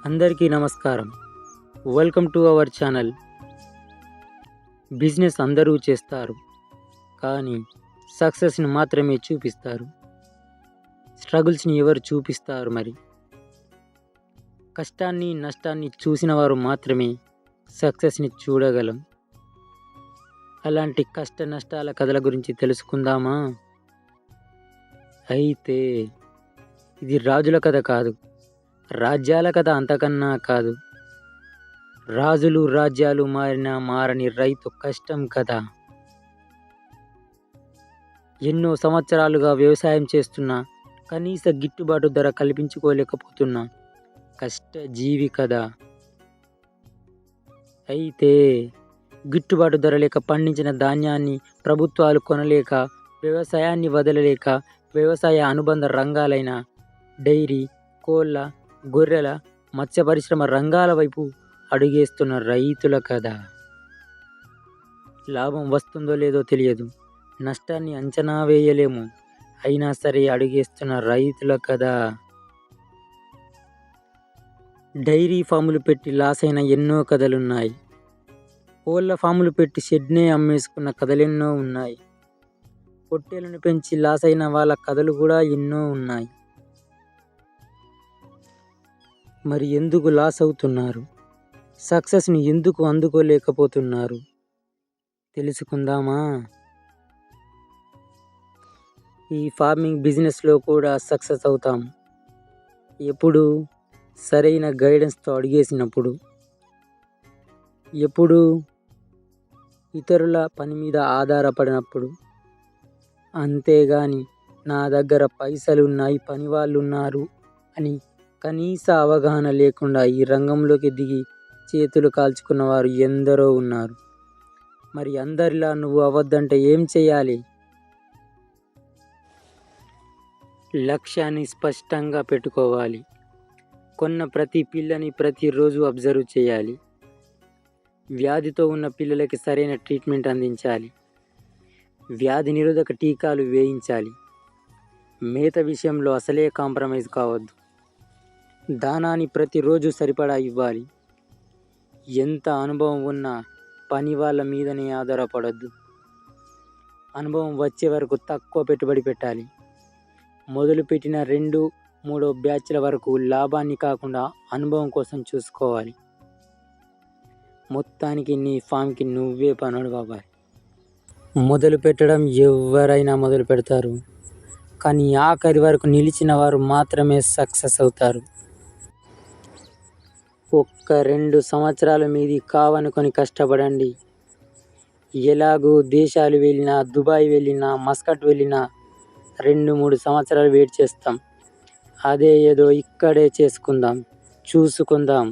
అందరికీ నమస్కారం. Welcome to our channel. Business అందరూ చేస్తారు, కానీ సక్సెస్ని మాత్రమే చూపిస్తారు. స్ట్రగుల్స్ని ఎవరు చూపిస్తారు? మరి కష్టాన్ని నష్టాన్ని చూసిన వారు మాత్రమే సక్సెస్ని చూడగలం. అలాంటి కష్ట నష్టాల కథల గురించి తెలుసుకుందామా? అయితే ఇది రాజుల కథ కాదు, రాజ్యాల కథ అంతకన్నా కాదు. రాజులు రాజ్యాలు మారిన మారని రైతు కష్టం కథ. ఎన్నో సంవత్సరాలుగా వ్యవసాయం చేస్తున్నా కనీస గిట్టుబాటు ధర కల్పించుకోలేకపోతున్నా కష్టజీవి కథ. అయితే గిట్టుబాటు ధర లేక పండించిన ధాన్యాన్ని ప్రభుత్వాలు కొనలేక, వ్యవసాయాన్ని వదలలేక వ్యవసాయ అనుబంధ రంగాలైన డైరీ, కోళ్ళ, గొర్రెల, మత్స్య పరిశ్రమ రంగాల వైపు అడుగేస్తున్న రైతుల కథ. లాభం వస్తుందో లేదో తెలియదు, నష్టాన్ని అంచనా వేయలేము, అయినా సరే అడుగేస్తున్న రైతుల కథ. డైరీ ఫాములు పెట్టి లాస్ అయిన ఎన్నో కథలున్నాయి. కోళ్ళ ఫాములు పెట్టి షెడ్నే అమ్మేసుకున్న కథలెన్నో ఉన్నాయి. పొట్టేలను పెంచి లాస్ అయిన వాళ్ళ కథలు కూడా ఎన్నో ఉన్నాయి. మరి ఎందుకు లాస్ అవుతున్నారు? సక్సెస్ని ఎందుకు అందుకోలేకపోతున్నారు? తెలుసుకుందామా? ఈ ఫార్మింగ్ బిజినెస్లో కూడా సక్సెస్ అవుతాం ఎప్పుడు? సరైన గైడెన్స్తో అడిగేసినప్పుడు. ఎప్పుడు? ఇతరుల పని మీద ఆధారపడినప్పుడు. అంతేగాని నా దగ్గర పైసలున్నాయి, పని వాళ్ళు ఉన్నారు అని కనీస అవగాహన లేకుండా ఈ రంగంలోకి దిగి చేతులు కాల్చుకున్న వారు ఎందరో ఉన్నారు. మరి అందరిలా నువ్వు అవ్వద్దంటే ఏం చేయాలి? లక్ష్యాన్ని స్పష్టంగా పెట్టుకోవాలి. కొన్న ప్రతి పిల్లని ప్రతిరోజు అబ్జర్వ్ చేయాలి. వ్యాధితో ఉన్న పిల్లలకి సరైన ట్రీట్మెంట్ అందించాలి. వ్యాధి నిరోధక టీకాలు వేయించాలి. మేత విషయంలో అసలే కాంప్రమైజ్ కావద్దు. దానాన్ని ప్రతిరోజు సరిపడా ఇవ్వాలి. ఎంత అనుభవం ఉన్నా పని వాళ్ళ మీదనే ఆధారపడద్దు. అనుభవం వచ్చే వరకు తక్కువ పెట్టుబడి పెట్టాలి. మొదలుపెట్టిన 2-3 బ్యాచ్ల వరకు లాభాన్ని కాకుండా అనుభవం కోసం చూసుకోవాలి. మొత్తానికి నీ ఫామ్కి నువ్వే పనుడు అవ్వాలి. మొదలు పెట్టడం ఎవరైనా మొదలు పెడతారు, కానీ ఆఖరి వరకు నిలిచిన వారు మాత్రమే సక్సెస్ అవుతారు. 1-2 సంవత్సరాలు మీది కావనుకొని కష్టపడండి. ఎలాగూ దేశాలు వెళ్ళినా, దుబాయ్ వెళ్ళినా, మస్కట్ వెళ్ళినా 2-3 సంవత్సరాలు వెయిట్ చేస్తాం. అదే ఏదో ఇక్కడే చేసుకుందాం, చూసుకుందాం.